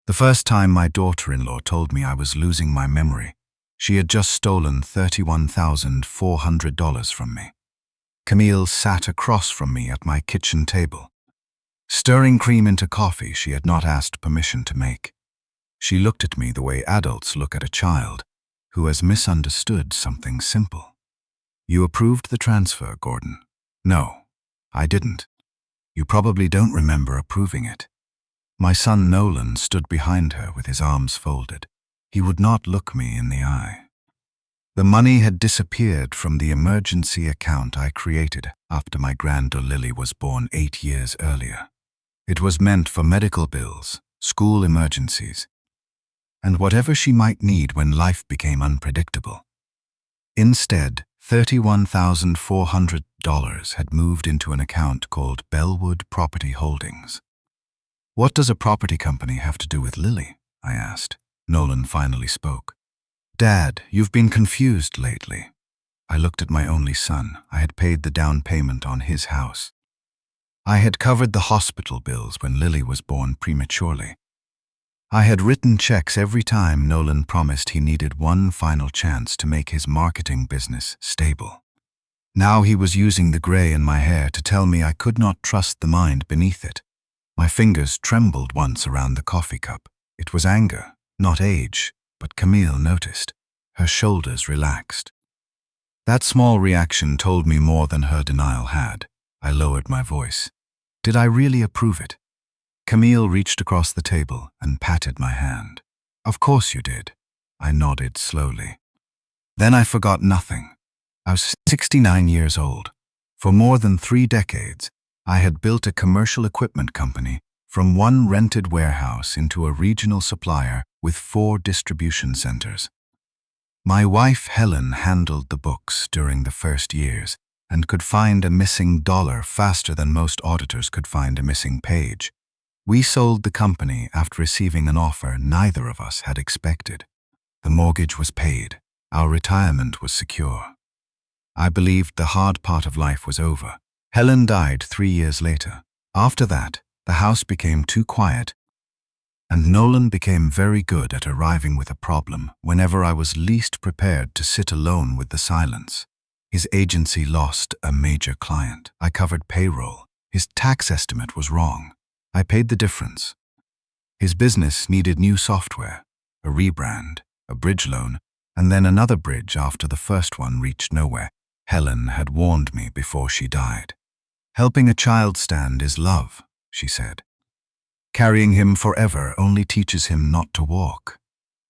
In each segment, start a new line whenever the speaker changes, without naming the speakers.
The first time my daughter-in-law told me I was losing my memory, she had just stolen $31,400 from me. Camille sat across from me at my kitchen table, stirring cream into coffee she had not asked permission to make. She looked at me the way adults look at a child who has misunderstood something simple. "You approved the transfer, Gordon." "No, I didn't. You probably don't remember approving it." My son Nolan stood behind her with his arms folded. He would not look me in the eye. The money had disappeared from the emergency account I created after my granddaughter Lily was born 8 years earlier. It was meant for medical bills, school emergencies, and whatever she might need when life became unpredictable. Instead, $31,400 had moved into an account called Bellwood Property Holdings. "What does a property company have to do with Lily?" I asked. Nolan finally spoke. "Dad, you've been confused lately." I looked at my only son. I had paid the down payment on his house. I had covered the hospital bills when Lily was born prematurely. I had written checks every time Nolan promised he needed one final chance to make his marketing business stable. Now he was using the gray in my hair to tell me I could not trust the mind beneath it. My fingers trembled once around the coffee cup. It was anger, not age, but Camille noticed. Her shoulders relaxed. That small reaction told me more than her denial had. I lowered my voice. "Did I really approve it?" Camille reached across the table and patted my hand. "Of course you did." I nodded slowly. Then I forgot nothing. I was 69 years old. For more than 3 decades, I had built a commercial equipment company from one rented warehouse into a regional supplier with 4 distribution centers. My wife Helen handled the books during the first years and could find a missing dollar faster than most auditors could find a missing page. We sold the company after receiving an offer neither of us had expected. The mortgage was paid. Our retirement was secure. I believed the hard part of life was over. Helen died 3 years later. After that, the house became too quiet, and Nolan became very good at arriving with a problem whenever I was least prepared to sit alone with the silence. His agency lost a major client. I covered payroll. His tax estimate was wrong. I paid the difference. His business needed new software, a rebrand, a bridge loan, and then another bridge after the first one reached nowhere. Helen had warned me before she died. "Helping a child stand is love," she said. "Carrying him forever only teaches him not to walk."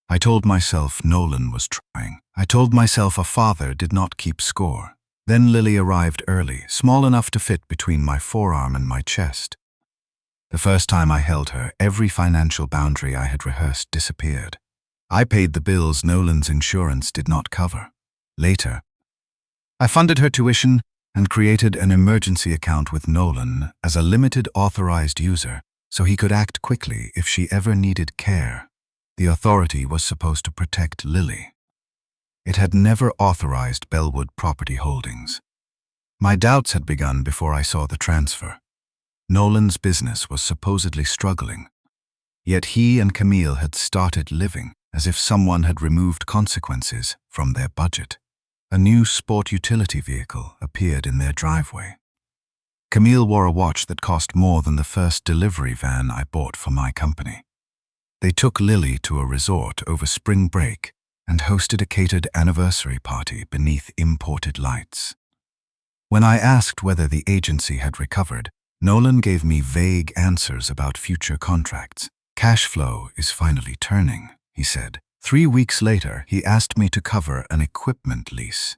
I told myself Nolan was trying. I told myself a father did not keep score. Then Lily arrived early, small enough to fit between my forearm and my chest. The first time I held her, every financial boundary I had rehearsed disappeared. I paid the bills Nolan's insurance did not cover. Later, I funded her tuition and created an emergency account with Nolan as a limited authorized user so he could act quickly if she ever needed care. The authority was supposed to protect Lily. It had never authorized Bellwood Property Holdings. My doubts had begun before I saw the transfer. Nolan's business was supposedly struggling, yet he and Camille had started living as if someone had removed consequences from their budget. A new sport utility vehicle appeared in their driveway. Camille wore a watch that cost more than the first delivery van I bought for my company. They took Lily to a resort over spring break and hosted a catered anniversary party beneath imported lights. When I asked whether the agency had recovered, Nolan gave me vague answers about future contracts. "Cash flow is finally turning," he said. 3 weeks later, he asked me to cover an equipment lease.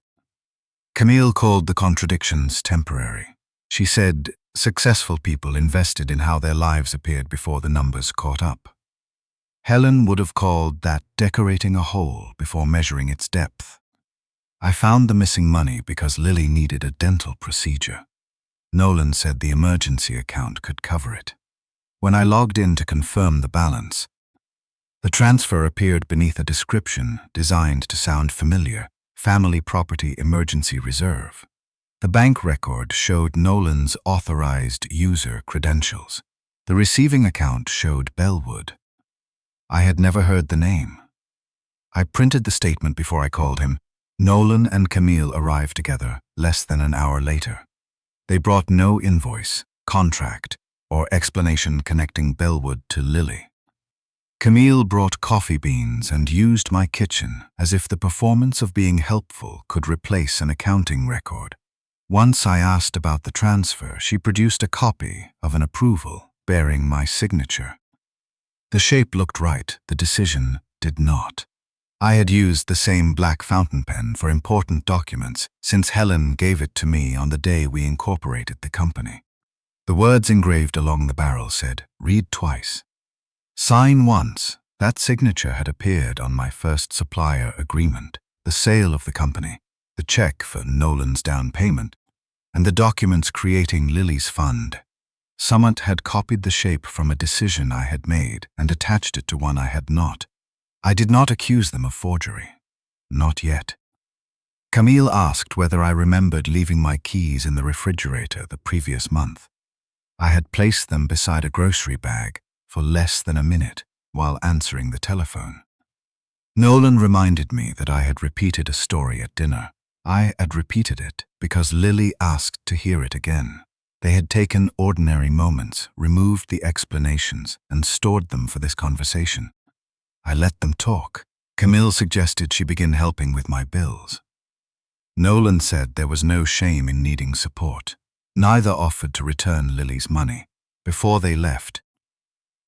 Camille called the contradictions temporary. She said successful people invested in how their lives appeared before the numbers caught up. Helen would have called that decorating a hole before measuring its depth. I found the missing money because Lily needed a dental procedure. Nolan said the emergency account could cover it. When I logged in to confirm the balance, the transfer appeared beneath a description designed to sound familiar: Family Property Emergency Reserve. The bank record showed Nolan's authorized user credentials. The receiving account showed Bellwood. I had never heard the name. I printed the statement before I called him. Nolan and Camille arrived together less than an hour later. They brought no invoice, contract, or explanation connecting Bellwood to Lily. Camille brought coffee beans and used my kitchen as if the performance of being helpful could replace an accounting record. Once I asked about the transfer, she produced a copy of an approval bearing my signature. The shape looked right, the decision did not. I had used the same black fountain pen for important documents since Helen gave it to me on the day we incorporated the company. The words engraved along the barrel said, "Read twice. Sign once." That signature had appeared on my first supplier agreement, the sale of the company, the check for Nolan's down payment, and the documents creating Lily's fund. Someone had copied the shape from a decision I had made and attached it to one I had not. I did not accuse them of forgery. Not yet. Camille asked whether I remembered leaving my keys in the refrigerator the previous month. I had placed them beside a grocery bag for less than a minute while answering the telephone. Nolan reminded me that I had repeated a story at dinner. I had repeated it because Lily asked to hear it again. They had taken ordinary moments, removed the explanations, and stored them for this conversation. I let them talk. Camille suggested she begin helping with my bills. Nolan said there was no shame in needing support. Neither offered to return Lily's money. Before they left,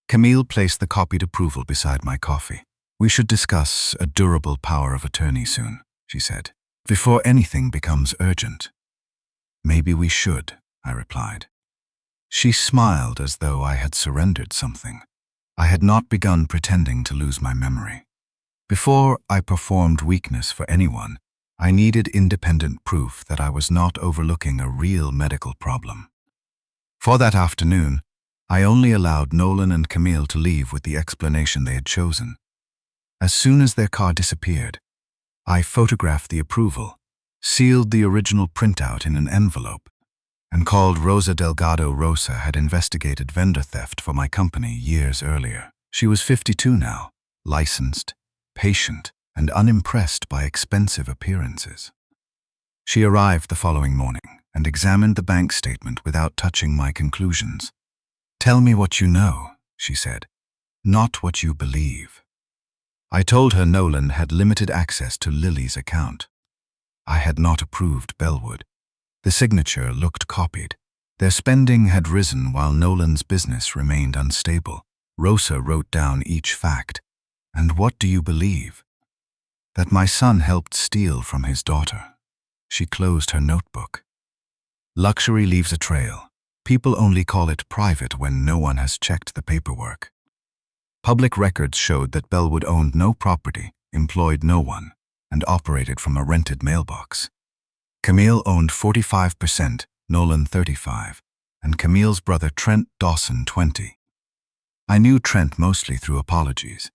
Camille placed the copied approval beside my coffee. "We should discuss a durable power of attorney soon," she said, "before anything becomes urgent." "Maybe we should," I replied. She smiled as though I had surrendered something. I had not begun pretending to lose my memory. Before I performed weakness for anyone, I needed independent proof that I was not overlooking a real medical problem. For that afternoon, I only allowed Nolan and Camille to leave with the explanation they had chosen. As soon as their car disappeared, I photographed the approval, sealed the original printout in an envelope, and called Rosa Delgado. Rosa had investigated vendor theft for my company years earlier. She was 52 now, licensed, patient, and unimpressed by expensive appearances. She arrived the following morning and examined the bank statement without touching my conclusions. "Tell me what you know," she said, "not what you believe." I told her Nolan had limited access to Lily's account. I had not approved Bellwood. The signature looked copied. Their spending had risen while Nolan's business remained unstable. Rosa wrote down each fact. "And what do you believe?" "That my son helped steal from his daughter." She closed her notebook. "Luxury leaves a trail. People only call it private when no one has checked the paperwork." Public records showed that Bellwood owned no property, employed no one, and operated from a rented mailbox. Camille owned 45%, Nolan 35%, and Camille's brother Trent Dawson 20%. I knew Trent mostly through apologies.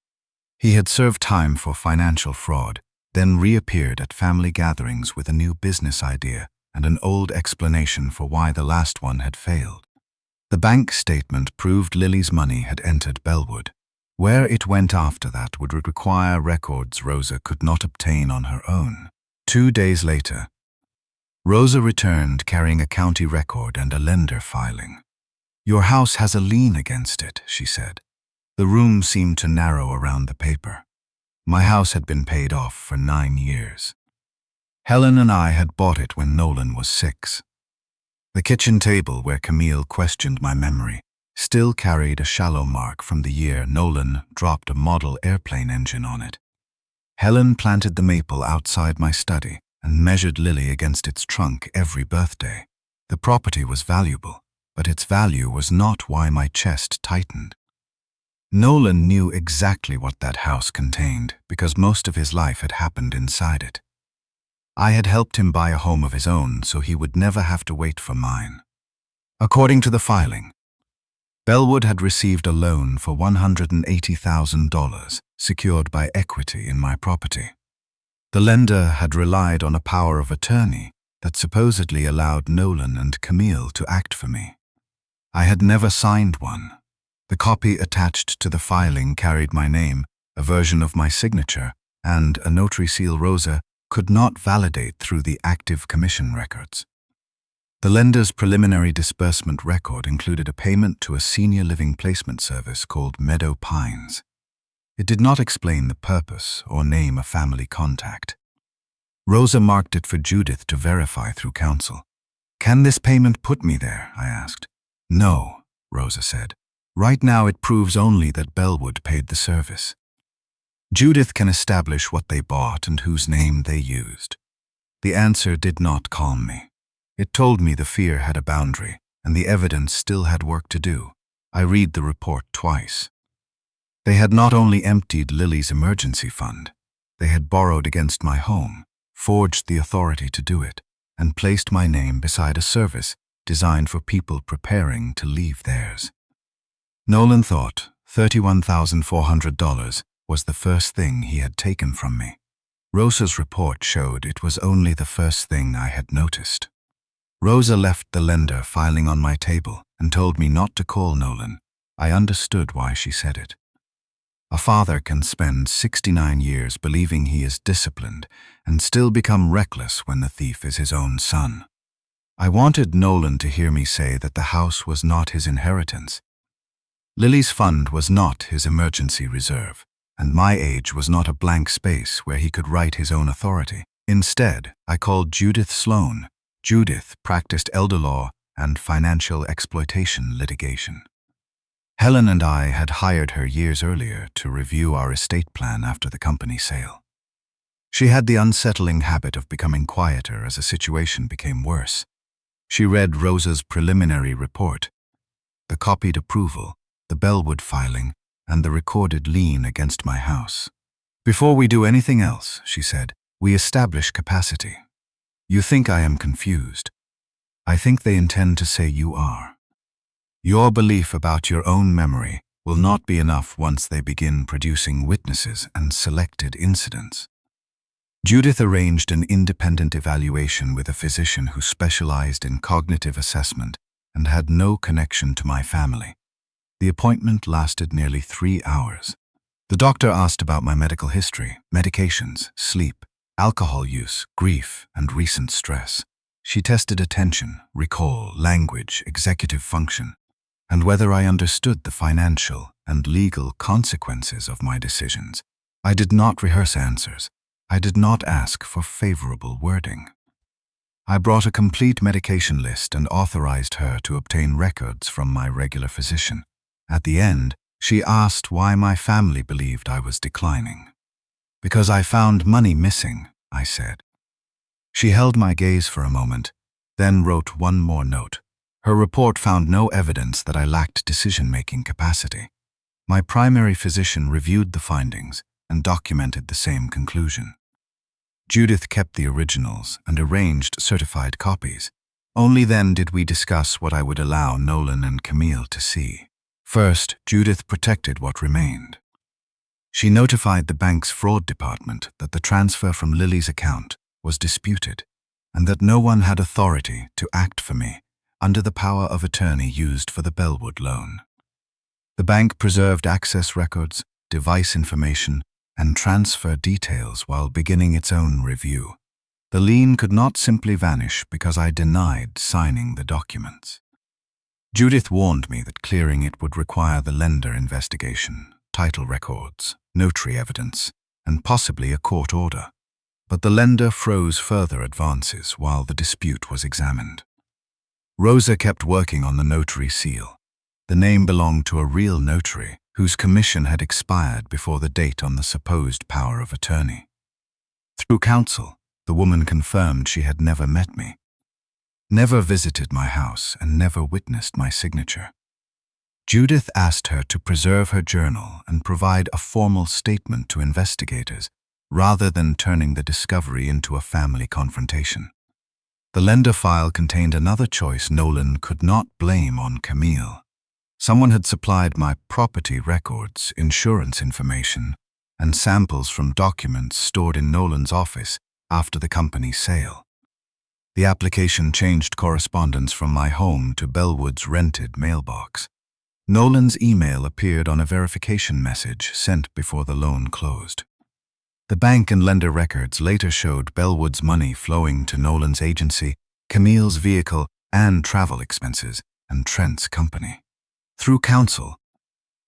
He had served time for financial fraud, then reappeared at family gatherings with a new business idea and an old explanation for why the last one had failed. The bank statement proved Lily's money had entered Bellwood. Where it went after that would require records Rosa could not obtain on her own. 2 days later, Rosa returned carrying a county record and a lender filing. "Your house has a lien against it," she said. The room seemed to narrow around the paper. My house had been paid off for 9 years. Helen and I had bought it when Nolan was 6. The kitchen table where Camille questioned my memory still carried a shallow mark from the year Nolan dropped a model airplane engine on it. Helen planted the maple outside my study and measured Lily against its trunk every birthday. The property was valuable, but its value was not why my chest tightened. Nolan knew exactly what that house contained because most of his life had happened inside it. I had helped him buy a home of his own so he would never have to wait for mine. According to the filing, Bellwood had received a loan for $180,000 secured by equity in my property. The lender had relied on a power of attorney that supposedly allowed Nolan and Camille to act for me. I had never signed one. The copy attached to the filing carried my name, a version of my signature, and a notary seal Rosa could not validate through the active commission records. The lender's preliminary disbursement record included a payment to a senior living placement service called Meadow Pines. It did not explain the purpose or name a family contact. Rosa marked it for Judith to verify through counsel. "Can this payment put me there?" I asked. "No," Rosa said. "Right now it proves only that Bellwood paid the service. Judith can establish what they bought and whose name they used." The answer did not calm me. It told me the fear had a boundary, and the evidence still had work to do. I read the report twice. They had not only emptied Lily's emergency fund, they had borrowed against my home, forged the authority to do it, and placed my name beside a service designed for people preparing to leave theirs. Nolan thought $31,400 was the first thing he had taken from me. Rosa's report showed it was only the first thing I had noticed. Rosa left the lender filing on my table and told me not to call Nolan. I understood why she said it. A father can spend 69 years believing he is disciplined and still become reckless when the thief is his own son. I wanted Nolan to hear me say that the house was not his inheritance. Lily's fund was not his emergency reserve, and my age was not a blank space where he could write his own authority. Instead, I called Judith Sloan. Judith practiced elder law and financial exploitation litigation. Helen and I had hired her years earlier to review our estate plan after the company sale. She had the unsettling habit of becoming quieter as a situation became worse. She read Rosa's preliminary report, the copied approval, the Bellwood filing, and the recorded lien against my house. "Before we do anything else," she said, "we establish capacity. You think I am confused. I think they intend to say you are. Your belief about your own memory will not be enough once they begin producing witnesses and selected incidents." Judith arranged an independent evaluation with a physician who specialized in cognitive assessment and had no connection to my family. The appointment lasted nearly 3 hours. The doctor asked about my medical history, medications, sleep, alcohol use, grief, and recent stress. She tested attention, recall, language, executive function, and whether I understood the financial and legal consequences of my decisions. I did not rehearse answers. I did not ask for favorable wording. I brought a complete medication list and authorized her to obtain records from my regular physician. At the end, she asked why my family believed I was declining. "Because I found money missing," I said. She held my gaze for a moment, then wrote one more note. Her report found no evidence that I lacked decision-making capacity. My primary physician reviewed the findings and documented the same conclusion. Judith kept the originals and arranged certified copies. Only then did we discuss what I would allow Nolan and Camille to see. First, Judith protected what remained. She notified the bank's fraud department that the transfer from Lily's account was disputed and that no one had authority to act for me under the power of attorney used for the Bellwood loan. The bank preserved access records, device information, and transfer details while beginning its own review. The lien could not simply vanish because I denied signing the documents. Judith warned me that clearing it would require the lender investigation, title records, notary evidence, and possibly a court order. But the lender froze further advances while the dispute was examined. Rosa kept working on the notary seal. The name belonged to a real notary whose commission had expired before the date on the supposed power of attorney. Through counsel, the woman confirmed she had never met me, never visited my house, and never witnessed my signature. Judith asked her to preserve her journal and provide a formal statement to investigators, rather than turning the discovery into a family confrontation. The lender file contained another choice Nolan could not blame on Camille. Someone had supplied my property records, insurance information, and samples from documents stored in Nolan's office after the company's sale. The application changed correspondence from my home to Bellwood's rented mailbox. Nolan's email appeared on a verification message sent before the loan closed. The bank and lender records later showed Bellwood's money flowing to Nolan's agency, Camille's vehicle and travel expenses, and Trent's company. Through counsel,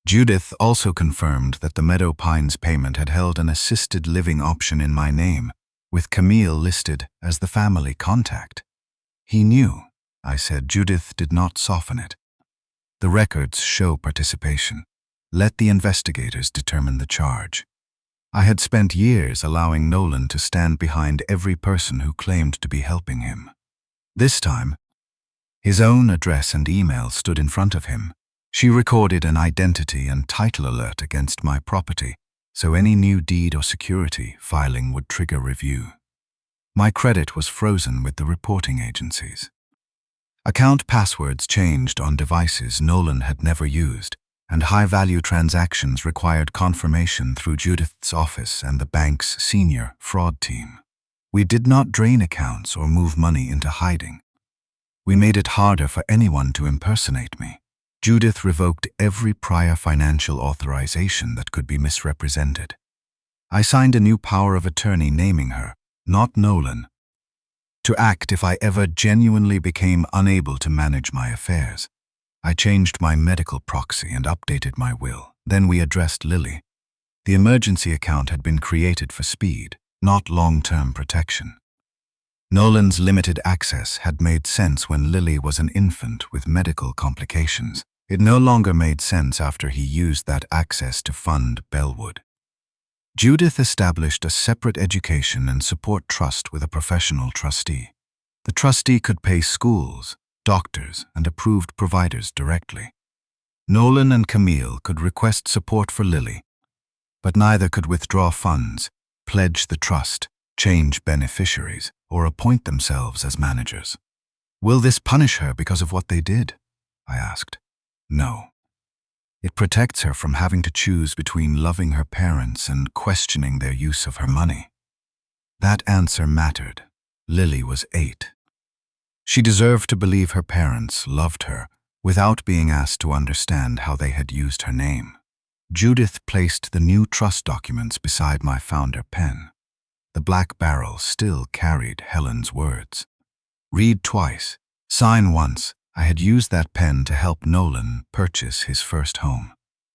Judith also confirmed that the Meadow Pines payment had held an assisted living option in my name, with Camille listed as the family contact. He knew, I said. Judith did not soften it. The records show participation. Let the investigators determine the charge. I had spent years allowing Nolan to stand behind every person who claimed to be helping him. This time, his own address and email stood in front of him. She recorded an identity and title alert against my property, so any new deed or security filing would trigger review. My credit was frozen with the reporting agencies. Account passwords changed on devices Nolan had never used, and high-value transactions required confirmation through Judith's office and the bank's senior fraud team. We did not drain accounts or move money into hiding. We made it harder for anyone to impersonate me. Judith revoked every prior financial authorization that could be misrepresented. I signed a new power of attorney naming her, not Nolan, to act if I ever genuinely became unable to manage my affairs. I changed my medical proxy and updated my will. Then we addressed Lily. The emergency account had been created for speed, not long-term protection. Nolan's limited access had made sense when Lily was an infant with medical complications. It no longer made sense after he used that access to fund Bellwood. Judith established a separate education and support trust with a professional trustee. The trustee could pay schools, doctors, and approved providers directly. Nolan and Camille could request support for Lily, but neither could withdraw funds, pledge the trust, change beneficiaries, or appoint themselves as managers. Will this punish her because of what they did? I asked. No. It protects her from having to choose between loving her parents and questioning their use of her money. That answer mattered. Lily was 8. She deserved to believe her parents loved her without being asked to understand how they had used her name. Judith placed the new trust documents beside my founder pen. The black barrel still carried Helen's words. Read twice, sign once. I had used that pen to help Nolan purchase his first home.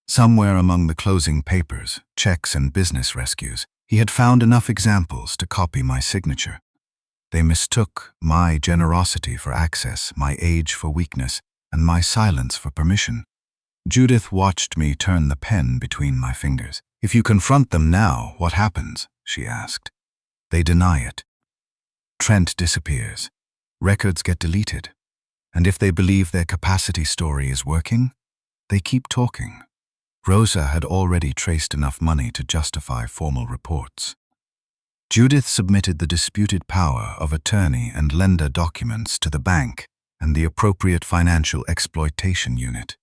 Somewhere among the closing papers, checks, and business rescues, he had found enough examples to copy my signature. They mistook my generosity for access, my age for weakness, and my silence for permission. Judith watched me turn the pen between my fingers. If you confront them now, what happens? She asked. They deny it. Trent disappears. Records get deleted. And if they believe their capacity story is working, they keep talking. Rosa had already traced enough money to justify formal reports. Judith submitted the disputed power of attorney and lender documents to the bank and the appropriate financial exploitation unit.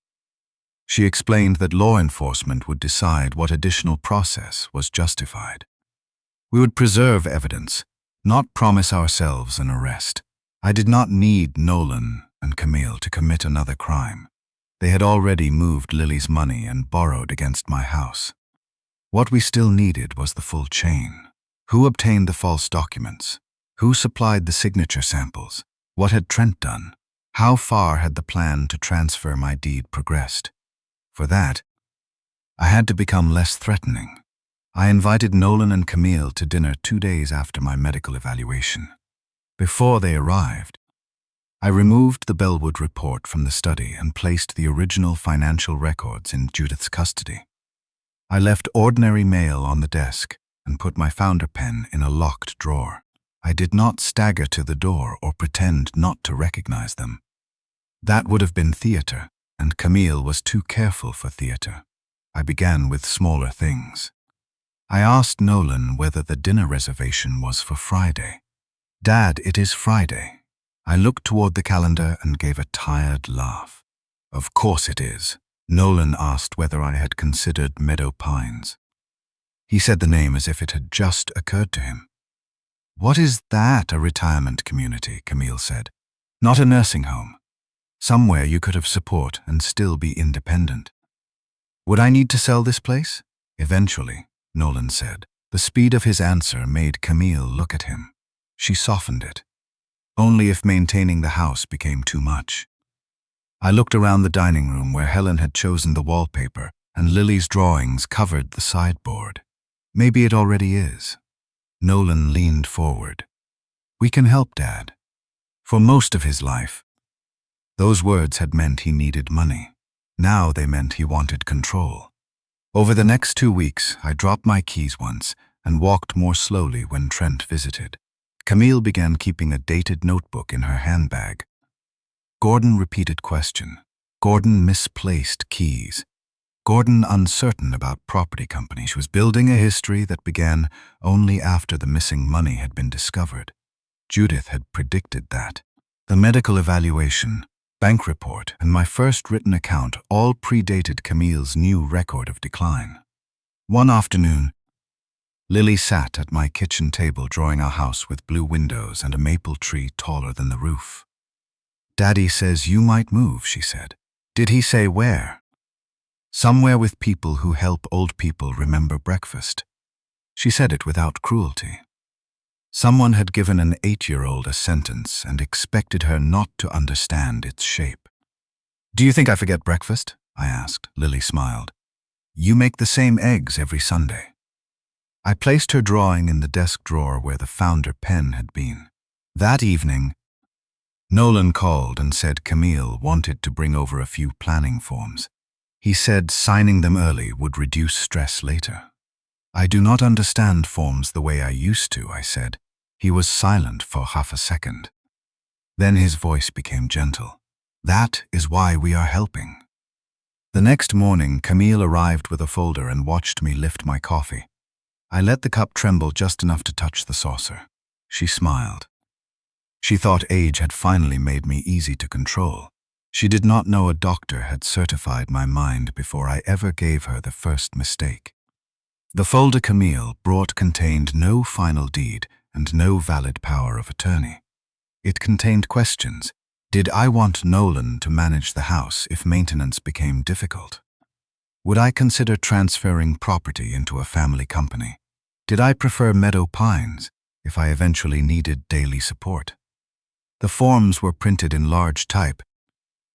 She explained that law enforcement would decide what additional process was justified. We would preserve evidence, not promise ourselves an arrest. I did not need Nolan and Camille to commit another crime. They had already moved Lily's money and borrowed against my house. What we still needed was the full chain. Who obtained the false documents? Who supplied the signature samples? What had Trent done? How far had the plan to transfer my deed progressed? For that, I had to become less threatening. I invited Nolan and Camille to dinner 2 days after my medical evaluation. Before they arrived, I removed the Bellwood report from the study and placed the original financial records in Judith's custody. I left ordinary mail on the desk and put my founder pen in a locked drawer. I did not stagger to the door or pretend not to recognize them. That would have been theater, and Camille was too careful for theater. I began with smaller things. I asked Nolan whether the dinner reservation was for Friday. Dad, it is Friday. I looked toward the calendar and gave a tired laugh. Of course it is. Nolan asked whether I had considered Meadow Pines. He said the name as if it had just occurred to him. What is that, a retirement community? Camille said. Not a nursing home. Somewhere you could have support and still be independent. Would I need to sell this place? Eventually, Nolan said. The speed of his answer made Camille look at him. She softened it. Only if maintaining the house became too much. I looked around the dining room where Helen had chosen the wallpaper and Lily's drawings covered the sideboard. Maybe it already is. Nolan leaned forward. We can help, Dad. For most of his life. Those words had meant he needed money. Now they meant he wanted control. Over the next 2 weeks, I dropped my keys once and walked more slowly when Trent visited. Camille began keeping a dated notebook in her handbag. Gordon repeated question. Gordon misplaced keys. Gordon uncertain about property company. She was building a history that began only after the missing money had been discovered. Judith had predicted that. The medical evaluation, bank report, and my first written account all predated Camille's new record of decline. One afternoon, Lily sat at my kitchen table drawing a house with blue windows and a maple tree taller than the roof. Daddy says you might move, she said. Did he say where? Somewhere with people who help old people remember breakfast. She said it without cruelty. Someone had given an 8-year-old a sentence and expected her not to understand its shape. Do you think I forget breakfast? I asked. Lily smiled. You make the same eggs every Sunday. I placed her drawing in the desk drawer where the founder pen had been. That evening, Nolan called and said Camille wanted to bring over a few planning forms. He said signing them early would reduce stress later. I do not understand forms the way I used to, I said. He was silent for half a second. Then his voice became gentle. That is why we are helping. The next morning, Camille arrived with a folder and watched me lift my coffee. I let the cup tremble just enough to touch the saucer. She smiled. She thought age had finally made me easy to control. She did not know a doctor had certified my mind before I ever gave her the first mistake. The folder Camille brought contained no final deed and no valid power of attorney. It contained questions. Did I want Nolan to manage the house if maintenance became difficult? Would I consider transferring property into a family company? Did I prefer Meadow Pines if I eventually needed daily support? The forms were printed in large type,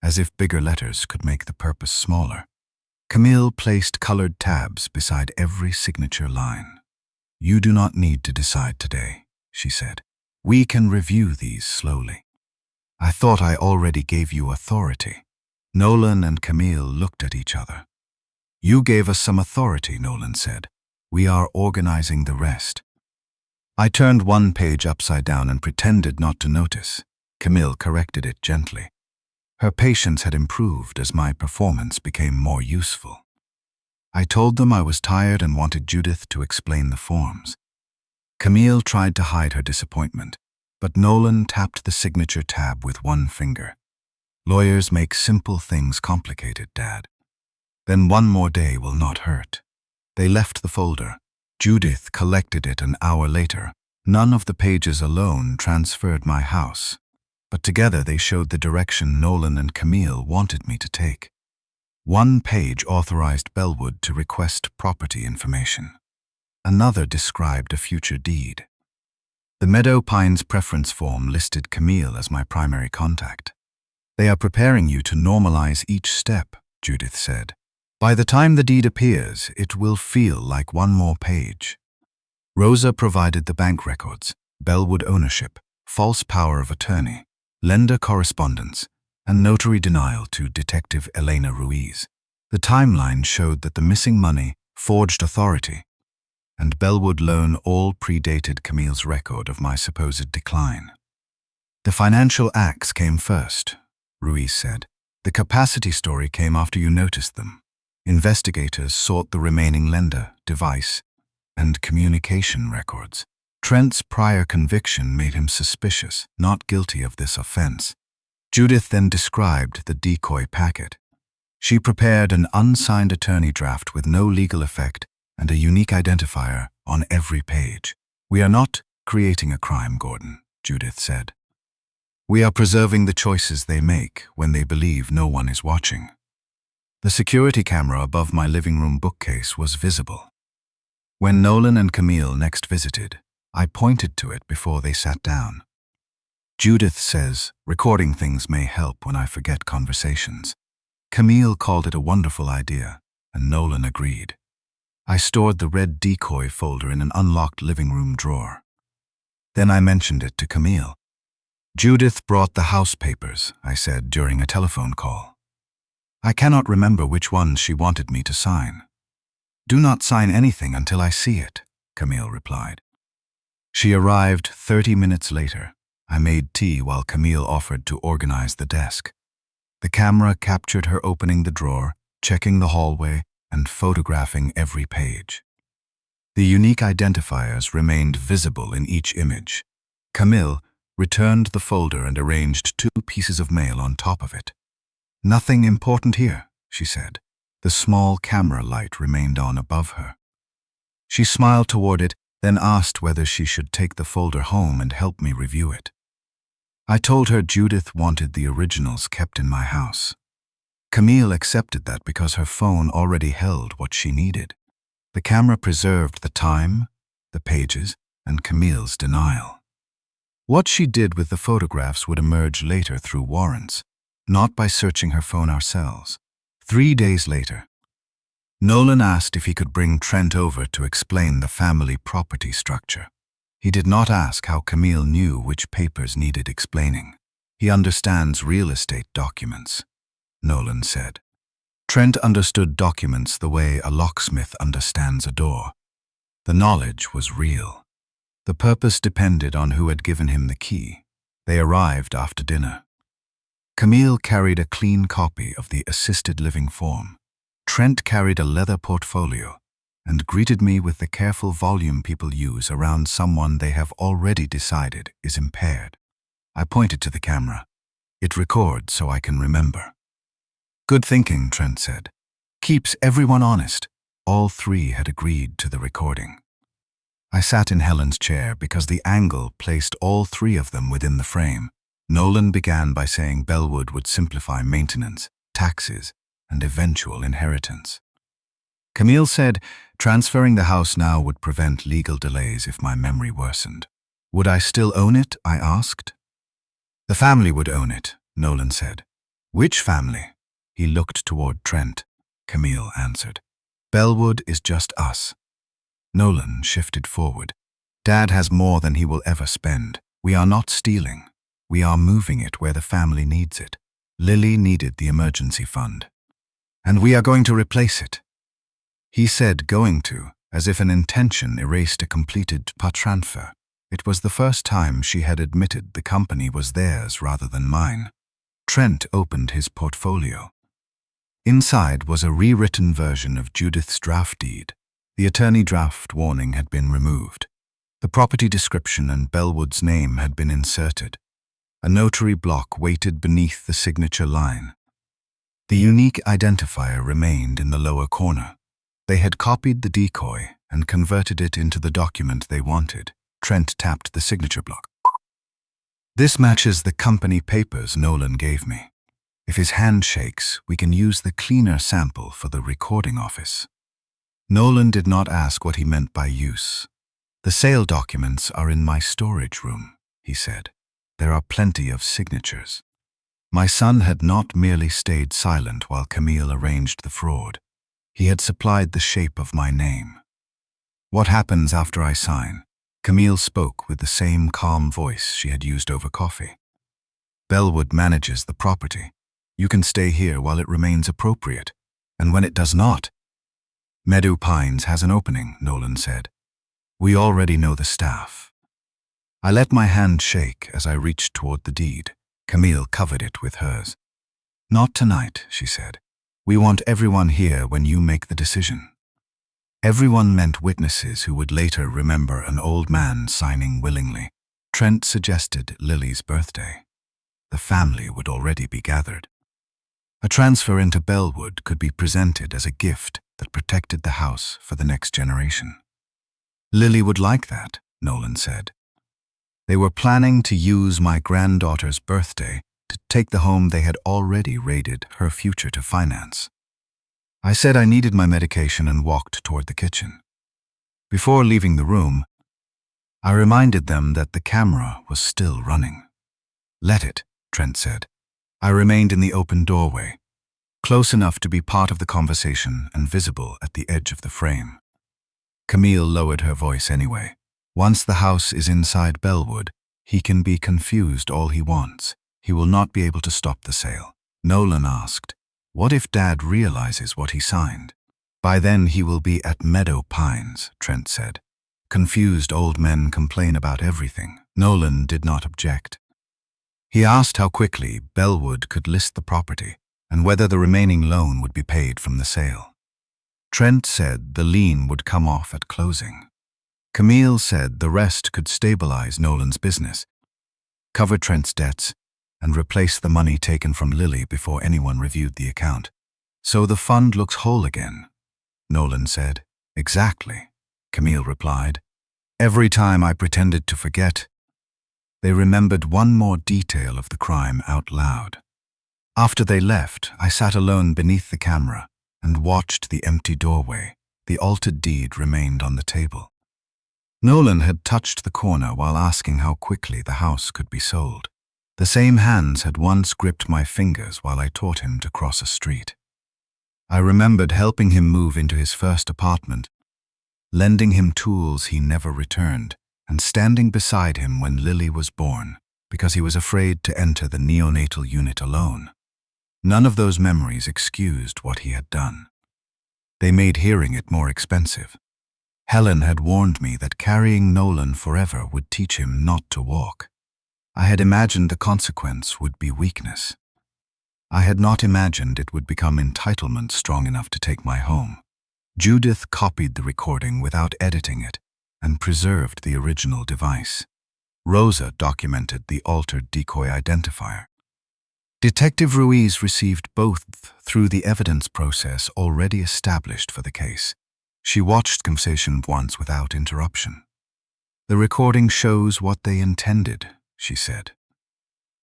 as if bigger letters could make the purpose smaller. Camille placed colored tabs beside every signature line. You do not need to decide today, she said. We can review these slowly. I thought I already gave you authority. Nolan and Camille looked at each other. You gave us some authority, Nolan said. We are organizing the rest. I turned one page upside down and pretended not to notice. Camille corrected it gently. Her patience had improved as my performance became more useful. I told them I was tired and wanted Judith to explain the forms. Camille tried to hide her disappointment, but Nolan tapped the signature tab with one finger. Lawyers make simple things complicated, Dad. Then one more day will not hurt. They left the folder. Judith collected it an hour later. None of the pages alone transferred my house, but together they showed the direction Nolan and Camille wanted me to take. One page authorized Bellwood to request property information. Another described a future deed. The Meadow Pines preference form listed Camille as my primary contact. They are preparing you to normalize each step, Judith said. By the time the deed appears, it will feel like one more page. Rosa provided the bank records, Bellwood ownership, false power of attorney, lender correspondence, and notary denial to Detective Elena Ruiz. The timeline showed that the missing money, forged authority, and Bellwood loan all predated Camille's record of my supposed decline. The financial acts came first, Ruiz said. The capacity story came after you noticed them. Investigators sought the remaining lender, device, and communication records. Trent's prior conviction made him suspicious, not guilty of this offense. Judith then described the decoy packet. She prepared an unsigned attorney draft with no legal effect and a unique identifier on every page. We are not creating a crime, Gordon, Judith said. We are preserving the choices they make when they believe no one is watching. The security camera above my living room bookcase was visible. When Nolan and Camille next visited, I pointed to it before they sat down. Judith says, recording things may help when I forget conversations. Camille called it a wonderful idea, and Nolan agreed. I stored the red decoy folder in an unlocked living room drawer. Then I mentioned it to Camille. Judith brought the house papers, I said during a telephone call. I cannot remember which ones she wanted me to sign. Do not sign anything until I see it, Camille replied. She arrived 30 minutes later. I made tea while Camille offered to organize the desk. The camera captured her opening the drawer, checking the hallway, and photographing every page. The unique identifiers remained visible in each image. Camille returned the folder and arranged 2 pieces of mail on top of it. Nothing important here, she said. The small camera light remained on above her. She smiled toward it, then asked whether she should take the folder home and help me review it. I told her Judith wanted the originals kept in my house. Camille accepted that because her phone already held what she needed. The camera preserved the time, the pages, and Camille's denial. What she did with the photographs would emerge later through warrants, not by searching her phone ourselves. 3 days later, Nolan asked if he could bring Trent over to explain the family property structure. He did not ask how Camille knew which papers needed explaining. He understands real estate documents, Nolan said. Trent understood documents the way a locksmith understands a door. The knowledge was real. The purpose depended on who had given him the key. They arrived after dinner. Camille carried a clean copy of the assisted living form. Trent carried a leather portfolio and greeted me with the careful volume people use around someone they have already decided is impaired. I pointed to the camera. It records so I can remember. Good thinking, Trent said. Keeps everyone honest. All 3 had agreed to the recording. I sat in Helen's chair because the angle placed all 3 of them within the frame. Nolan began by saying Bellwood would simplify maintenance, taxes, and eventual inheritance. Camille said transferring the house now would prevent legal delays if my memory worsened. Would I still own it? I asked. The family would own it, Nolan said. Which family? He looked toward Trent. Camille answered. Bellwood is just us. Nolan shifted forward. Dad has more than he will ever spend. We are not stealing. We are moving it where the family needs it. Lily needed the emergency fund. And we are going to replace it. He said going to, as if an intention erased a completed transfer. It was the first time she had admitted the company was theirs rather than mine. Trent opened his portfolio. Inside was a rewritten version of Judith's draft deed. The attorney draft warning had been removed. The property description and Bellwood's name had been inserted. A notary block waited beneath the signature line. The unique identifier remained in the lower corner. They had copied the decoy and converted it into the document they wanted. Trent tapped the signature block. This matches the company papers Nolan gave me. If his hand shakes, we can use the cleaner sample for the recording office. Nolan did not ask what he meant by use. The sale documents are in my storage room, he said. There are plenty of signatures. My son had not merely stayed silent while Camille arranged the fraud. He had supplied the shape of my name. What happens after I sign? Camille spoke with the same calm voice she had used over coffee. Bellwood manages the property. You can stay here while it remains appropriate, and when it does not. Meadow Pines has an opening, Nolan said. We already know the staff. I let my hand shake as I reached toward the deed. Camille covered it with hers. Not tonight, she said. We want everyone here when you make the decision. Everyone meant witnesses who would later remember an old man signing willingly. Trent suggested Lily's birthday. The family would already be gathered. A transfer into Bellwood could be presented as a gift that protected the house for the next generation. Lily would like that, Nolan said. They were planning to use my granddaughter's birthday to take the home they had already raided her future to finance. I said I needed my medication and walked toward the kitchen. Before leaving the room, I reminded them that the camera was still running. "Let it," Trent said. I remained in the open doorway, close enough to be part of the conversation and visible at the edge of the frame. Camille lowered her voice anyway. "Once the house is inside Bellwood, he can be confused all he wants. He will not be able to stop the sale." Nolan asked, "What if Dad realizes what he signed?" "By then he will be at Meadow Pines," Trent said. "Confused old men complain about everything." Nolan did not object. He asked how quickly Bellwood could list the property and whether the remaining loan would be paid from the sale. Trent said the lien would come off at closing. Camille said the rest could stabilize Nolan's business, cover Trent's debts, and replace the money taken from Lily before anyone reviewed the account. "So the fund looks whole again," Nolan said. "Exactly," Camille replied. "Every time I pretended to forget, they remembered one more detail of the crime out loud." After they left, I sat alone beneath the camera and watched the empty doorway. The altered deed remained on the table. Nolan had touched the corner while asking how quickly the house could be sold. The same hands had once gripped my fingers while I taught him to cross a street. I remembered helping him move into his first apartment, lending him tools he never returned, and standing beside him when Lily was born because he was afraid to enter the neonatal unit alone. None of those memories excused what he had done. They made hearing it more expensive. Helen had warned me that carrying Nolan forever would teach him not to walk. I had imagined the consequence would be weakness. I had not imagined it would become entitlement strong enough to take my home. Judith copied the recording without editing it and preserved the original device. Rosa documented the altered decoy identifier. Detective Ruiz received both through the evidence process already established for the case. She watched conversation once without interruption. "The recording shows what they intended," she said.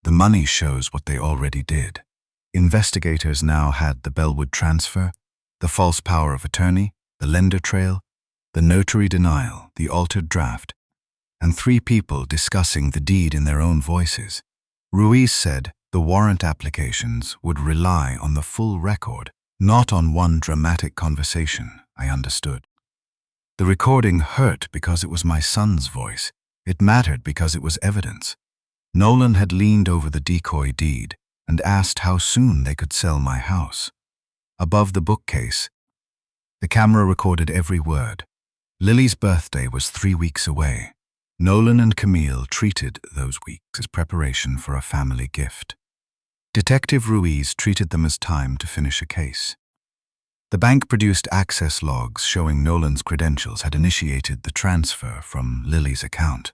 "The money shows what they already did." Investigators now had the Bellwood transfer, the false power of attorney, the lender trail, the notary denial, the altered draft, and 3 people discussing the deed in their own voices. Ruiz said the warrant applications would rely on the full record, not on one dramatic conversation. I understood. The recording hurt because it was my son's voice. It mattered because it was evidence. Nolan had leaned over the decoy deed and asked how soon they could sell my house. Above the bookcase, the camera recorded every word. Lily's birthday was 3 weeks away. Nolan and Camille treated those weeks as preparation for a family gift. Detective Ruiz treated them as time to finish a case. The bank produced access logs showing Nolan's credentials had initiated the transfer from Lily's account.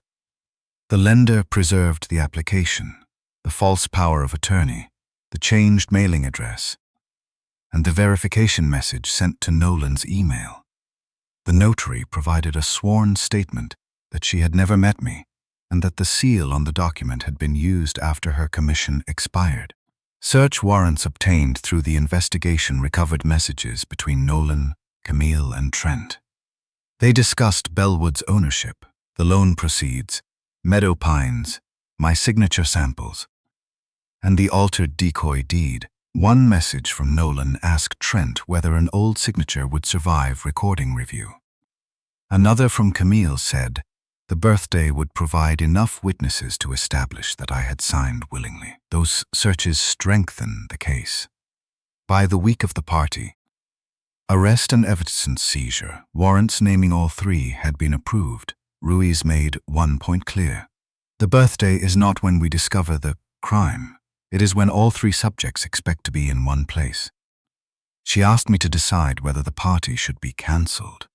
The lender preserved the application, the false power of attorney, the changed mailing address, and the verification message sent to Nolan's email. The notary provided a sworn statement that she had never met me and that the seal on the document had been used after her commission expired. Search warrants obtained through the investigation recovered messages between Nolan, Camille, and Trent. They discussed Bellwood's ownership, the loan proceeds, Meadow Pines, my signature samples, and the altered decoy deed. One message from Nolan asked Trent whether an old signature would survive recording review. Another from Camille said the birthday would provide enough witnesses to establish that I had signed willingly. Those searches strengthened the case. By the week of the party, arrest and evidence seizure, warrants naming all 3 had been approved. Ruiz made one point clear. The birthday is not when we discover the crime. It is when all 3 subjects expect to be in one place. She asked me to decide whether the party should be cancelled.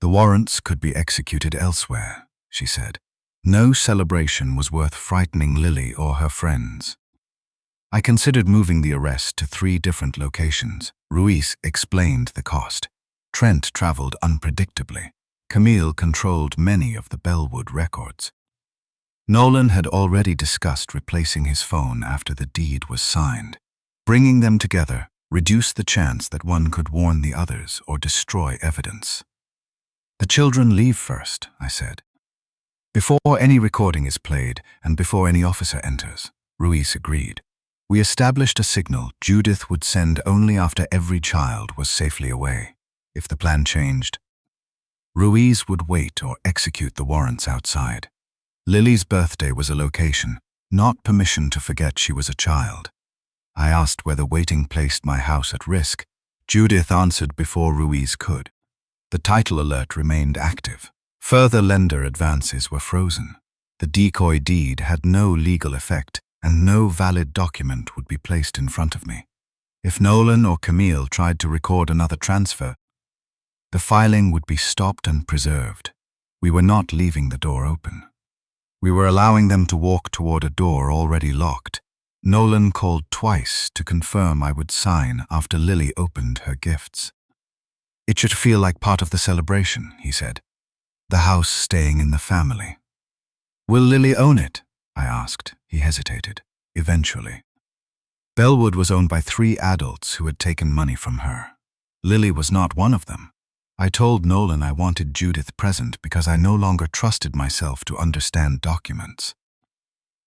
The warrants could be executed elsewhere, she said. No celebration was worth frightening Lily or her friends. I considered moving the arrest to 3 different locations. Ruiz explained the cost. Trent traveled unpredictably. Camille controlled many of the Bellwood records. Nolan had already discussed replacing his phone after the deed was signed. Bringing them together reduced the chance that one could warn the others or destroy evidence. "The children leave first," I said. "Before any recording is played and before any officer enters." Ruiz agreed. We established a signal Judith would send only after every child was safely away. If the plan changed, Ruiz would wait or execute the warrants outside. Lily's birthday was a location, not permission to forget she was a child. I asked whether waiting placed my house at risk. Judith answered before Ruiz could. The title alert remained active. Further lender advances were frozen. The decoy deed had no legal effect, and no valid document would be placed in front of me. If Nolan or Camille tried to record another transfer, the filing would be stopped and preserved. We were not leaving the door open. We were allowing them to walk toward a door already locked. Nolan called twice to confirm I would sign after Lily opened her gifts. "It should feel like part of the celebration," he said. "The house staying in the family." "Will Lily own it?" I asked. He hesitated. "Eventually." Bellwood was owned by 3 adults who had taken money from her. Lily was not one of them. I told Nolan I wanted Judith present because I no longer trusted myself to understand documents.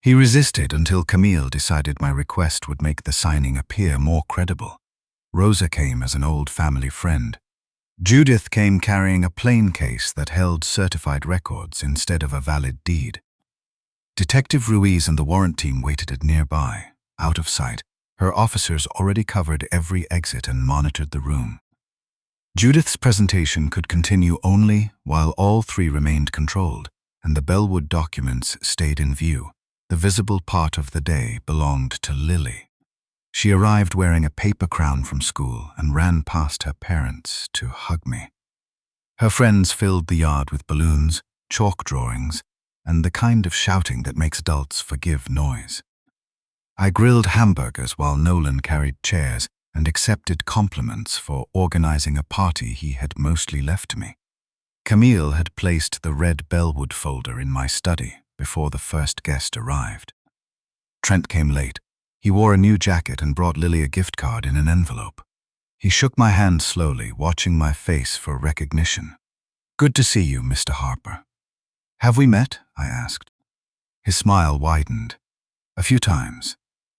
He resisted until Camille decided my request would make the signing appear more credible. Rosa came as an old family friend. Judith came carrying a plain case that held certified records instead of a valid deed. Detective Ruiz and the warrant team waited nearby, out of sight. Her officers already covered every exit and monitored the room. Judith's presentation could continue only while all 3 remained controlled, and the Bellwood documents stayed in view. The visible part of the day belonged to Lily. She arrived wearing a paper crown from school and ran past her parents to hug me. Her friends filled the yard with balloons, chalk drawings, and the kind of shouting that makes adults forgive noise. I grilled hamburgers while Nolan carried chairs and accepted compliments for organizing a party he had mostly left to me. Camille had placed the red Bellwood folder in my study before the first guest arrived. Trent came late. He wore a new jacket and brought Lily a gift card in an envelope. He shook my hand slowly, watching my face for recognition. "Good to see you, Mr. Harper." "Have we met?" I asked. His smile widened. "A few times."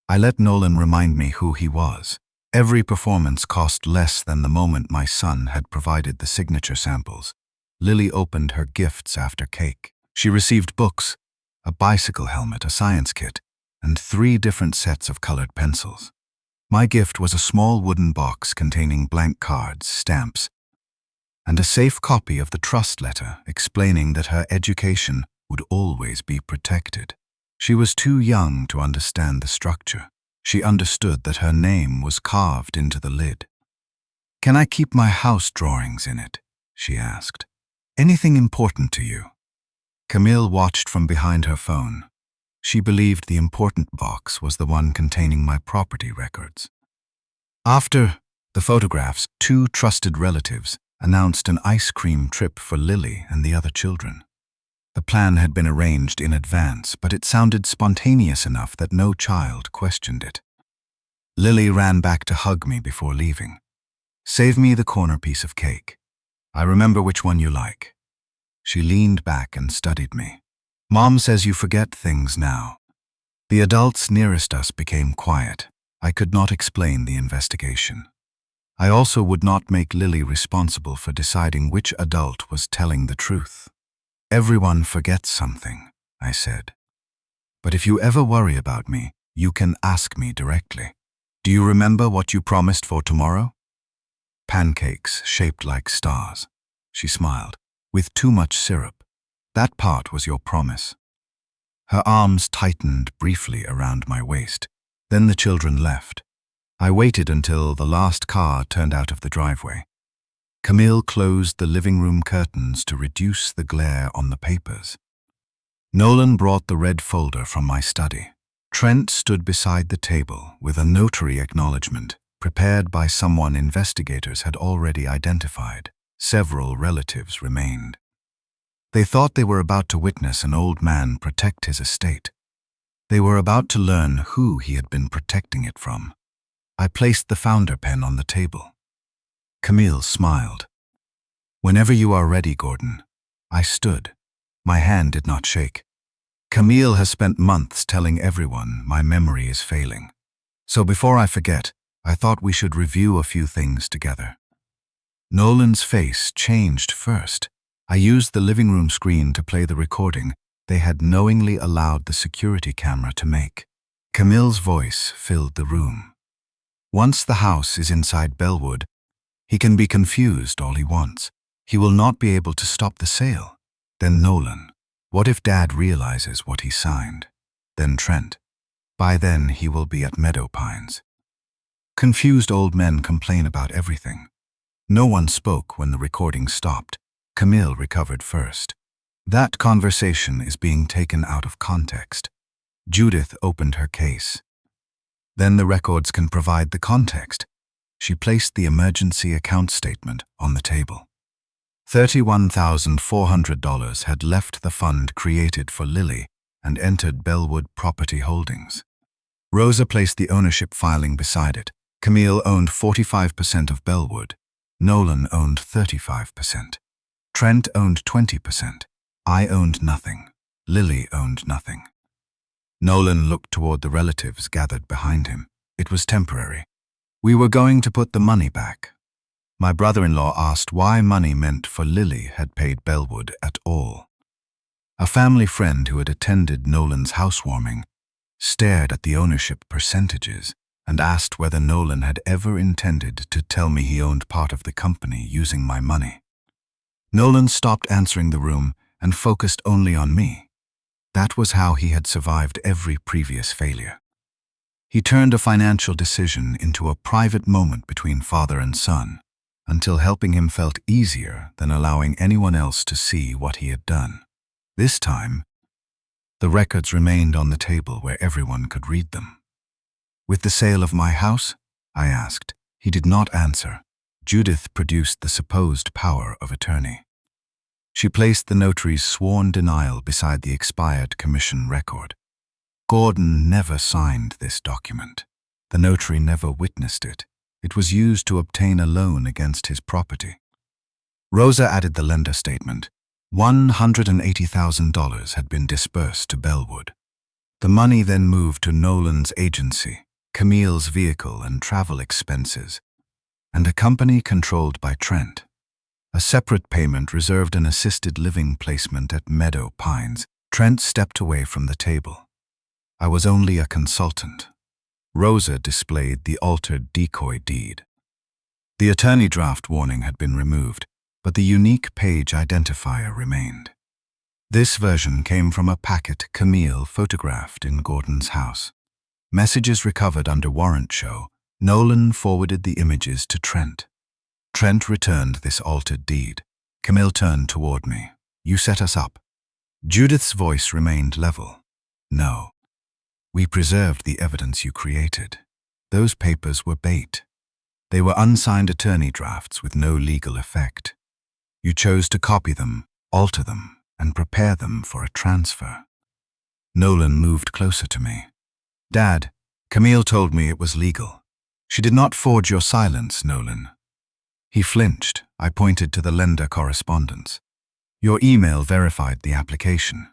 I let Nolan remind me who he was. Every performance cost less than the moment my son had provided the signature samples. Lily opened her gifts after cake. She received books, a bicycle helmet, a science kit, and 3 different sets of colored pencils. My gift was a small wooden box containing blank cards, stamps, and a safe copy of the trust letter explaining that her education would always be protected. She was too young to understand the structure. She understood that her name was carved into the lid. "Can I keep my house drawings in it?" she asked. "Anything important to you?" Camille watched from behind her phone. She believed the important box was the one containing my property records. After the photographs, 2 trusted relatives announced an ice cream trip for Lily and the other children. The plan had been arranged in advance, but it sounded spontaneous enough that no child questioned it. Lily ran back to hug me before leaving. "Save me the corner piece of cake. I remember which one you like." She leaned back and studied me. "Mom says you forget things now." The adults nearest us became quiet. I could not explain the investigation. I also would not make Lily responsible for deciding which adult was telling the truth. "Everyone forgets something," I said. "But if you ever worry about me, you can ask me directly. Do you remember what you promised for tomorrow?" "Pancakes shaped like stars." She smiled. "With too much syrup. That part was your promise." Her arms tightened briefly around my waist. Then the children left. I waited until the last car turned out of the driveway. Camille closed the living room curtains to reduce the glare on the papers. Nolan brought the red folder from my study. Trent stood beside the table with a notary acknowledgement prepared by someone investigators had already identified. Several relatives remained. They thought they were about to witness an old man protect his estate. They were about to learn who he had been protecting it from. I placed the founder pen on the table. Camille smiled. "Whenever you are ready, Gordon." I stood. My hand did not shake. Camille has spent months telling everyone my memory is failing. So before I forget, I thought we should review a few things together. Nolan's face changed first. I used the living room screen to play the recording they had knowingly allowed the security camera to make. Camille's voice filled the room. "Once the house is inside Bellwood, he can be confused all he wants. He will not be able to stop the sale. Then Nolan. What if Dad realizes what he signed? Then Trent. By then he will be at Meadow Pines." Confused old men complain about everything. No one spoke when the recording stopped. Camille recovered first. "That conversation is being taken out of context." Judith opened her case. "Then the records can provide the context." She placed the emergency account statement on the table. $31,400 had left the fund created for Lily and entered Bellwood Property Holdings. Rosa placed the ownership filing beside it. Camille owned 45% of Bellwood. Nolan owned 35%. Trent owned 20%. I owned nothing. Lily owned nothing. Nolan looked toward the relatives gathered behind him. It was temporary. "We were going to put the money back." My brother-in-law asked why money meant for Lily had paid Bellwood at all. A family friend who had attended Nolan's housewarming stared at the ownership percentages and asked whether Nolan had ever intended to tell me he owned part of the company using my money. Nolan stopped answering the room and focused only on me. That was how he had survived every previous failure. He turned a financial decision into a private moment between father and son, until helping him felt easier than allowing anyone else to see what he had done. This time, the records remained on the table where everyone could read them. "With the sale of my house?" I asked. He did not answer. Judith produced the supposed power of attorney. She placed the notary's sworn denial beside the expired commission record. Gordon never signed this document. The notary never witnessed it. It was used to obtain a loan against his property. Rosa added the lender statement. $180,000 had been disbursed to Bellwood. The money then moved to Nolan's agency, Camille's vehicle and travel expenses, and a company controlled by Trent. A separate payment reserved an assisted living placement at Meadow Pines. Trent stepped away from the table. I was only a consultant. Rosa displayed the altered decoy deed. The attorney draft warning had been removed, but the unique page identifier remained. This version came from a packet Camille photographed in Gordon's house. Messages recovered under warrant show Nolan forwarded the images to Trent. Trent returned this altered deed. Camille turned toward me. "You set us up." Judith's voice remained level. "No. We preserved the evidence you created. Those papers were bait. They were unsigned attorney drafts with no legal effect. You chose to copy them, alter them, and prepare them for a transfer." Nolan moved closer to me. "Dad, Camille told me it was legal. She did not forge your silence, Nolan." He flinched. I pointed to the lender correspondence. "Your email verified the application.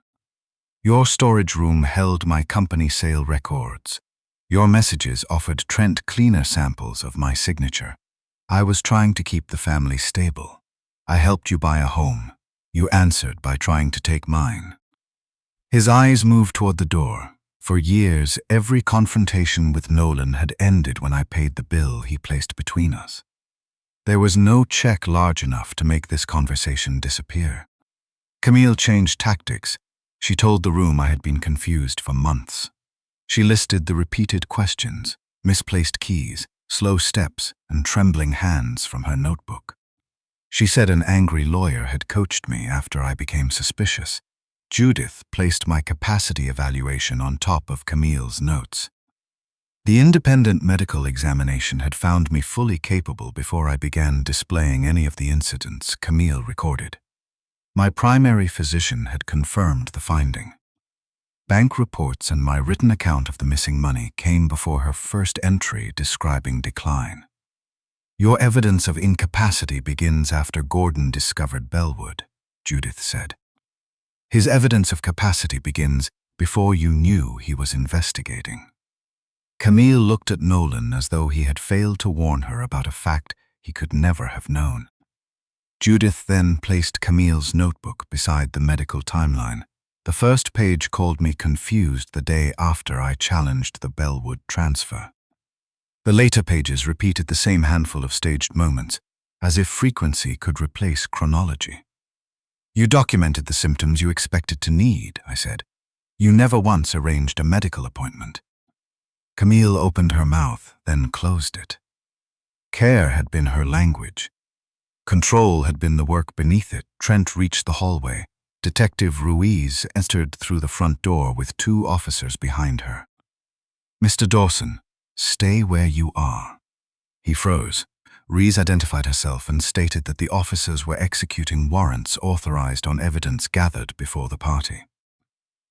Your storage room held my company sale records. Your messages offered Trent cleaner samples of my signature. I was trying to keep the family stable. I helped you buy a home. You answered by trying to take mine." His eyes moved toward the door. For years, every confrontation with Nolan had ended when I paid the bill he placed between us. There was no check large enough to make this conversation disappear. Camille changed tactics. She told the room I had been confused for months. She listed the repeated questions, misplaced keys, slow steps, and trembling hands from her notebook. She said an angry lawyer had coached me after I became suspicious. Judith placed my capacity evaluation on top of Camille's notes. The independent medical examination had found me fully capable before I began displaying any of the incidents Camille recorded. My primary physician had confirmed the finding. Bank reports and my written account of the missing money came before her first entry describing decline. Your evidence of incapacity begins after Gordon discovered Bellwood, Judith said. His evidence of capacity begins before you knew he was investigating. Camille looked at Nolan as though he had failed to warn her about a fact he could never have known. Judith then placed Camille's notebook beside the medical timeline. The first page called me confused the day after I challenged the Bellwood transfer. The later pages repeated the same handful of staged moments, as if frequency could replace chronology. You documented the symptoms you expected to need, I said. You never once arranged a medical appointment. Camille opened her mouth, then closed it. Care had been her language. Control had been the work beneath it. Trent reached the hallway. Detective Ruiz entered through the front door with 2 officers behind her. Mr. Dawson, stay where you are. He froze. Ruiz identified herself and stated that the officers were executing warrants authorized on evidence gathered before the party.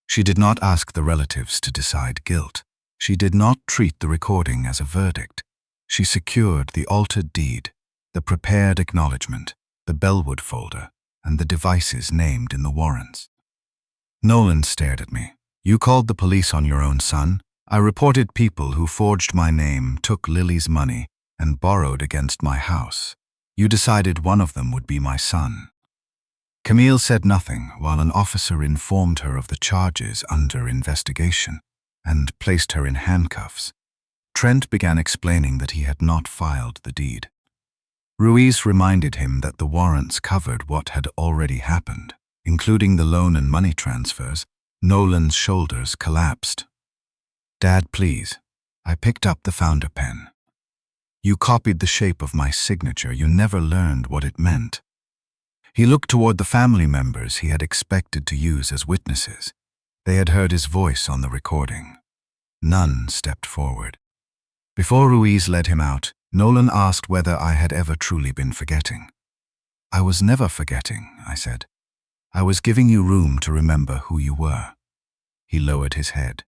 She did not ask the relatives to decide guilt. She did not treat the recording as a verdict. She secured the altered deed, the prepared acknowledgement, the Bellwood folder, and the devices named in the warrants. Nolan stared at me. You called the police on your own son? I reported people who forged my name, took Lily's money, and borrowed against my house. You decided one of them would be my son. Camille said nothing while an officer informed her of the charges under investigation and placed her in handcuffs. Trent began explaining that he had not filed the deed. Ruiz reminded him that the warrants covered what had already happened, including the loan and money transfers. Nolan's shoulders collapsed. Dad, please. I picked up the founder pen. You copied the shape of my signature. You never learned what it meant. He looked toward the family members he had expected to use as witnesses. They had heard his voice on the recording. None stepped forward. Before Ruiz led him out, Nolan asked whether I had ever truly been forgetting. I was never forgetting, I said. I was giving you room to remember who you were. He lowered his head.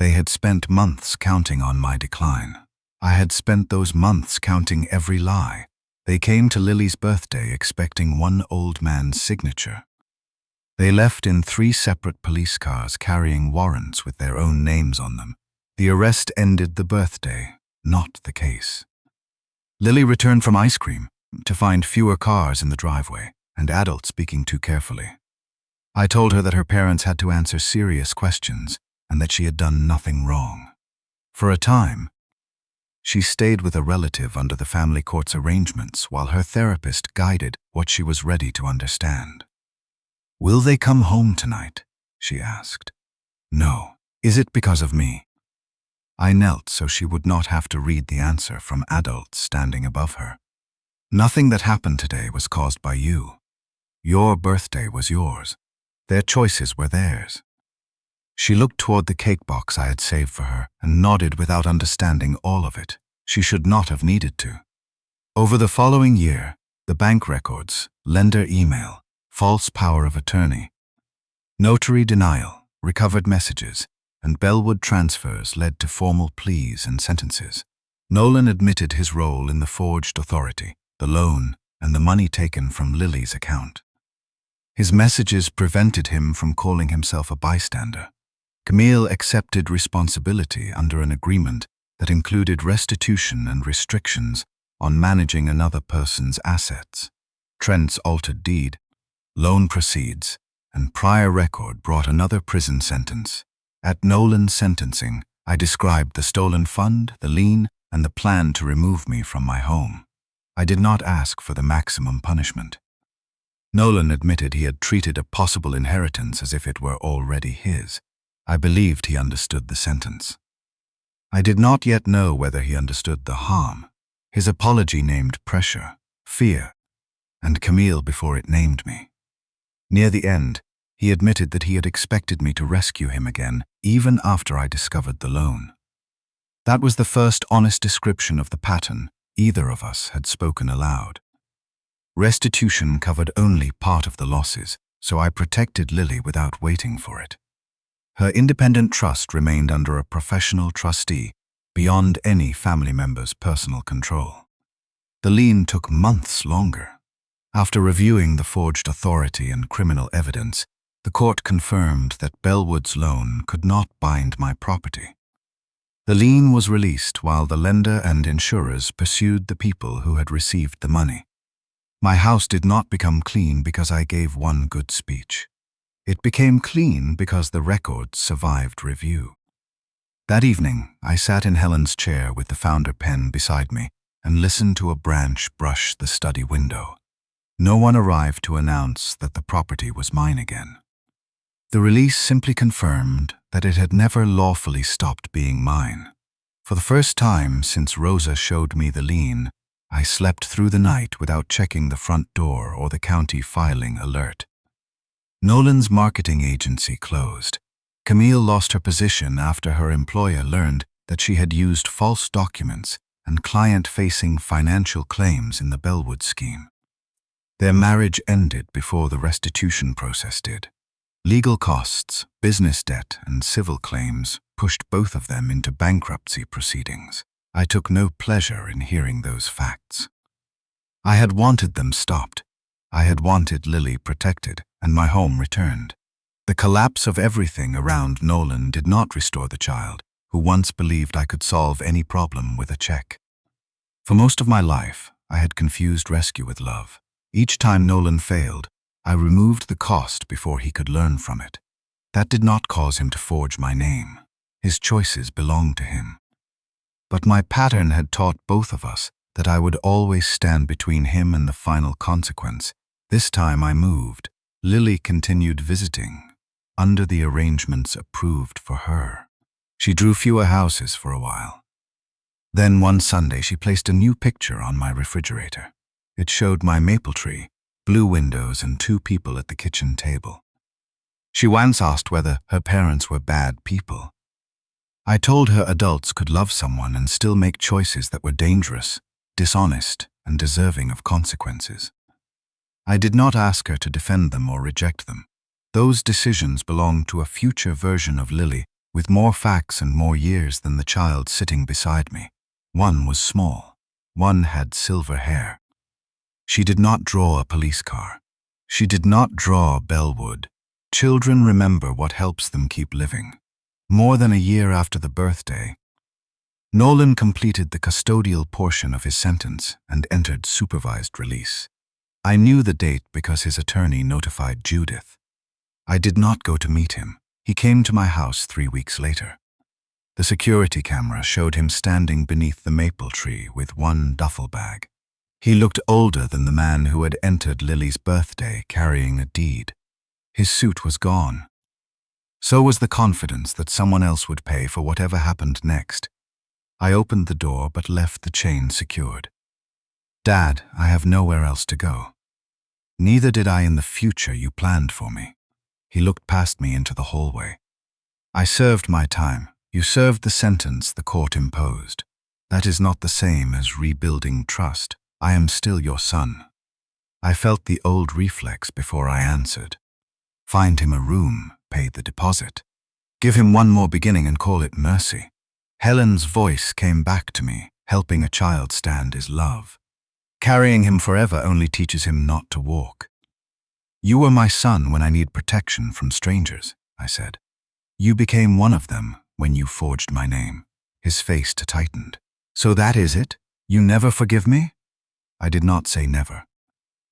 They had spent months counting on my decline. I had spent those months counting every lie. They came to Lily's birthday expecting one old man's signature. They left in 3 separate police cars carrying warrants with their own names on them. The arrest ended the birthday, not the case. Lily returned from ice cream to find fewer cars in the driveway and adults speaking too carefully. I told her that her parents had to answer serious questions and that she had done nothing wrong. For a time, she stayed with a relative under the family court's arrangements while her therapist guided what she was ready to understand. Will they come home tonight? She asked. No. Is it because of me? I knelt so she would not have to read the answer from adults standing above her. Nothing that happened today was caused by you. Your birthday was yours. Their choices were theirs. She looked toward the cake box I had saved for her and nodded without understanding all of it. She should not have needed to. Over the following year, the bank records, lender email, false power of attorney, notary denial, recovered messages, and Bellwood transfers led to formal pleas and sentences. Nolan admitted his role in the forged authority, the loan, and the money taken from Lily's account. His messages prevented him from calling himself a bystander. Camille accepted responsibility under an agreement that included restitution and restrictions on managing another person's assets. Trent's altered deed, loan proceeds, and prior record brought another prison sentence. At Nolan's sentencing, I described the stolen fund, the lien, and the plan to remove me from my home. I did not ask for the maximum punishment. Nolan admitted he had treated a possible inheritance as if it were already his. I believed he understood the sentence. I did not yet know whether he understood the harm. His apology named pressure, fear, and Camille before it named me. Near the end, he admitted that he had expected me to rescue him again, even after I discovered the loan. That was the first honest description of the pattern either of us had spoken aloud. Restitution covered only part of the losses, so I protected Lily without waiting for it. Her independent trust remained under a professional trustee, beyond any family member's personal control. The lien took months longer. After reviewing the forged authority and criminal evidence, the court confirmed that Bellwood's loan could not bind my property. The lien was released while the lender and insurers pursued the people who had received the money. My house did not become clean because I gave one good speech. It became clean because the records survived review. That evening, I sat in Helen's chair with the founder pen beside me and listened to a branch brush the study window. No one arrived to announce that the property was mine again. The release simply confirmed that it had never lawfully stopped being mine. For the first time since Rosa showed me the lien, I slept through the night without checking the front door or the county filing alert. Nolan's marketing agency closed. Camille lost her position after her employer learned that she had used false documents and client-facing financial claims in the Bellwood scheme. Their marriage ended before the restitution process did. Legal costs, business debt, and civil claims pushed both of them into bankruptcy proceedings. I took no pleasure in hearing those facts. I had wanted them stopped. I had wanted Lily protected and my home returned. The collapse of everything around Nolan did not restore the child, who once believed I could solve any problem with a check. For most of my life, I had confused rescue with love. Each time Nolan failed, I removed the cost before he could learn from it. That did not cause him to forge my name. His choices belonged to him. But my pattern had taught both of us that I would always stand between him and the final consequence. This time I moved. Lily continued visiting, under the arrangements approved for her. She drew fewer houses for a while. Then one Sunday she placed a new picture on my refrigerator. It showed my maple tree, blue windows, and 2 people at the kitchen table. She once asked whether her parents were bad people. I told her adults could love someone and still make choices that were dangerous, dishonest, and deserving of consequences. I did not ask her to defend them or reject them. Those decisions belonged to a future version of Lily, with more facts and more years than the child sitting beside me. One was small. One had silver hair. She did not draw a police car. She did not draw Bellwood. Children remember what helps them keep living. More than a year after the birthday, Nolan completed the custodial portion of his sentence and entered supervised release. I knew the date because his attorney notified Judith. I did not go to meet him. He came to my house 3 weeks later. The security camera showed him standing beneath the maple tree with one duffel bag. He looked older than the man who had entered Lily's birthday carrying a deed. His suit was gone. So was the confidence that someone else would pay for whatever happened next. I opened the door but left the chain secured. Dad, I have nowhere else to go. Neither did I in the future you planned for me. He looked past me into the hallway. I served my time. You served the sentence the court imposed. That is not the same as rebuilding trust. I am still your son. I felt the old reflex before I answered. Find him a room, pay the deposit. Give him one more beginning and call it mercy. Helen's voice came back to me. Helping a child stand is love. Carrying him forever only teaches him not to walk. You were my son when I need protection from strangers, I said. You became one of them when you forged my name. His face tightened. So that is it? You never forgive me? I did not say never.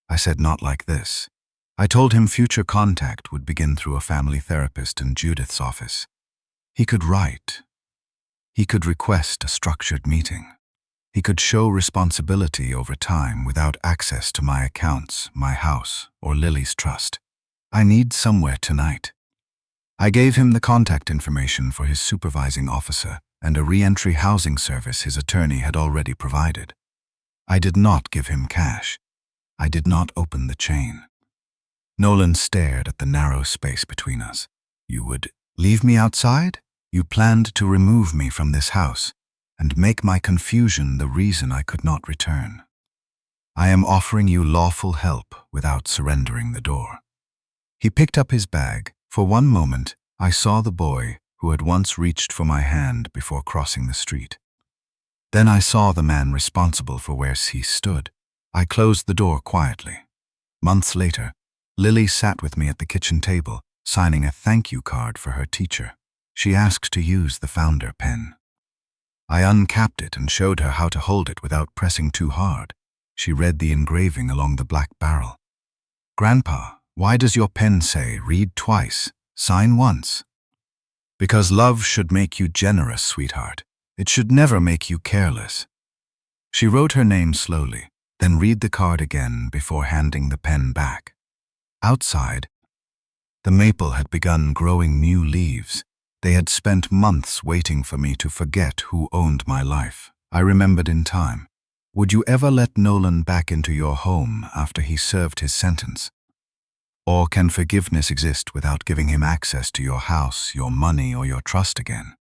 I said not like this. I told him future contact would begin through a family therapist in Judith's office. He could write. He could request a structured meeting. He could show responsibility over time without access to my accounts, my house, or Lily's trust. I need somewhere tonight. I gave him the contact information for his supervising officer and a re-entry housing service his attorney had already provided. I did not give him cash. I did not open the chain. Nolan stared at the narrow space between us. You would leave me outside? You planned to remove me from this house and make my confusion the reason I could not return. I am offering you lawful help without surrendering the door. He picked up his bag. For one moment, I saw the boy who had once reached for my hand before crossing the street. Then I saw the man responsible for where he stood. I closed the door quietly. Months later, Lily sat with me at the kitchen table, signing a thank you card for her teacher. She asked to use the founder pen. I uncapped it and showed her how to hold it without pressing too hard. She read the engraving along the black barrel. "Grandpa, why does your pen say, 'Read twice, sign once'?" "Because love should make you generous, sweetheart. It should never make you careless." She wrote her name slowly, then read the card again before handing the pen back. Outside, the maple had begun growing new leaves. They had spent months waiting for me to forget who owned my life. I remembered in time. Would you ever let Nolan back into your home after he served his sentence? Or can forgiveness exist without giving him access to your house, your money, or your trust again?